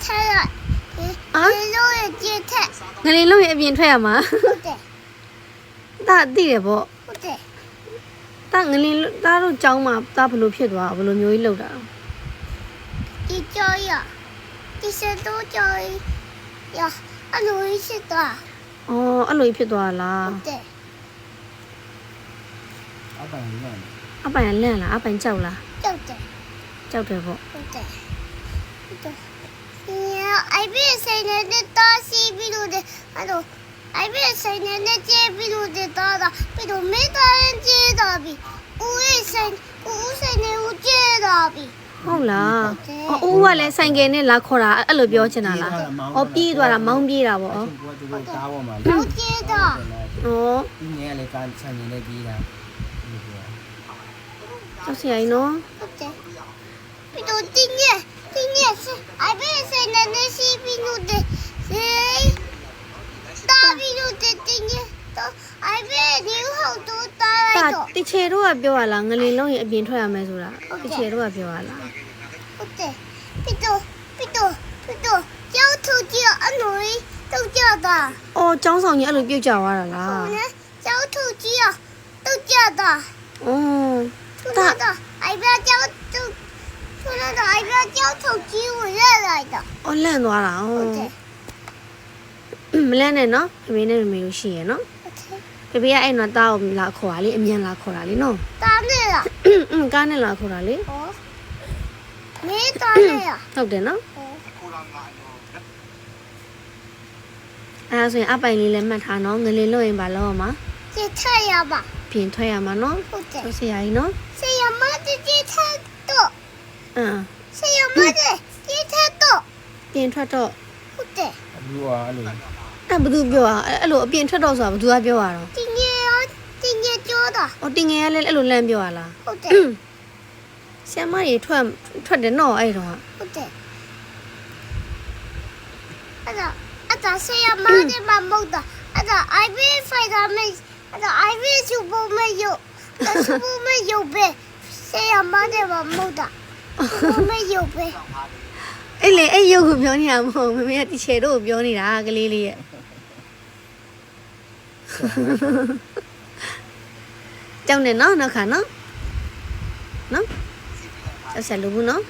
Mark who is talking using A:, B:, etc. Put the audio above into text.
A: 太了，你肉也接太，
B: ငလင်လုံးရဲ့အပြင်ထွက်ရမှာ
A: 不对
B: ဒါသိတယ်ပေါ့
A: 不对，
B: ဒါငလင်ဒါတို့ကြောင်းမှာဒါဘလို့ဖြစ်သွားဘလို့မျိုးကြီးလောက်တာ
A: 你叫呀，你是都叫呀，啊，容易是的，
B: အော်အဲ့လိုကြီးဖြစ်သွားလား
A: 不对
C: အပိုင်ရမ်း
B: အပိုင်ကလန့်လားအပိုင်ကြောက်လား
A: 对对
B: ကြောက်တယ်ပေါ့
A: 不对不对，你要爱别谁呢？那大西比如的，啊都。爱别谁呢？那接比如的大的，比如没大人接大比，五谁呢？我接大比。
B: ဟုတ်လားအိုးကလည်းဆိုင်ကယ်နဲ့လာခေါ်တာအဲ့လိုပြောချင်တာလားအော်ပြေးသွားတာမောင်းပြေးတာပေါ့
C: ကိုကသူတို့ကားပေါ်မှာ
A: 我接的，
B: ဩ
C: ဒီငယ်ကလည်းကားဆန်နေနေပြေးတာ
B: ကြောက်စရာကြီးနော်
A: 不对，比如今年是爱别谁呢？那西比如的谁？大比如的今年都爱别你好多大
B: ဒါ
A: 来着，
B: တချေတို့ကပြောရလားငလင်လုံးရဲ့အပြင်ထွက်ရမယ်ဆိုတာတချေတို့ကပြောရလား
A: 不对，比如交头就安容易都叫的，
B: အော်ကျောင်းဆောင်ကြီးအဲ့လိုပြုတ်ကြသွားတာလား
A: 我呢交头就都叫的。
B: အော်
A: 出来的，爱不要交就出来的，爱不要交头机我热来的，
B: အော်လန့်သွားတာ
A: 不
B: ဩ
A: 对，
B: မလန့်နဲ့နော်ဖေဖေနဲ့မေမေကိုရှိရနော်
A: 不对，
B: ဖေဖေကအဲ့တော့တားကိုလာခေါ်တာလေအမြန်လာခေါ်တာလေနော်
A: 打那了，
B: ကားနဲ့လာခေါ်တာလေ
A: 哦，没打那了，
B: ဟုတ်တယ်နော်
A: 哦，
B: အဲ့ဒါဆိုရင်အပိုင်လေးလည်းမှတ်ထားနော်ငလင်လုံးရင်ပါလောက်မှာ
A: 这太阳吧，
B: ပြင်ထွက်ရမှာနော်
A: 不对
B: ဆို，ဆရာကြီးနော်
A: 这样么子这太多，
B: အင်း
A: 这样么子这太多，
B: ပြင်ထွက်တော့
A: 不对，
C: ဘူးကအဲ့လို
B: အဲ့ဘသူပြောอ่ะအဲ့လိုအပြင်ထွက်တော့ဆိုတာဘသူကပြောရတော့
A: 今年做的，
B: အော်တင်ငယ်ကလည်းအဲ့လိုလန့်ပြောရလား
A: 不对，
B: ဆရာမကြီးထွက်တယ်နော်အဲ့တော့
A: 不对，这这这样么子蛮猛的，这爱别非他们，这爱别就不没有，这就不没有呗，这样么子蛮猛的，不没有呗。
B: အဲ့လေအဲ့ရုပ်ကိုပြောနေတာမဟုတ်မမေကတချေတို့ကိုပြောနေတာကလေးလေးရဲ့ကြောက်နေနော်နောက်ခါနော်နော်ဆက်ဆက်လို့ဘူးနော်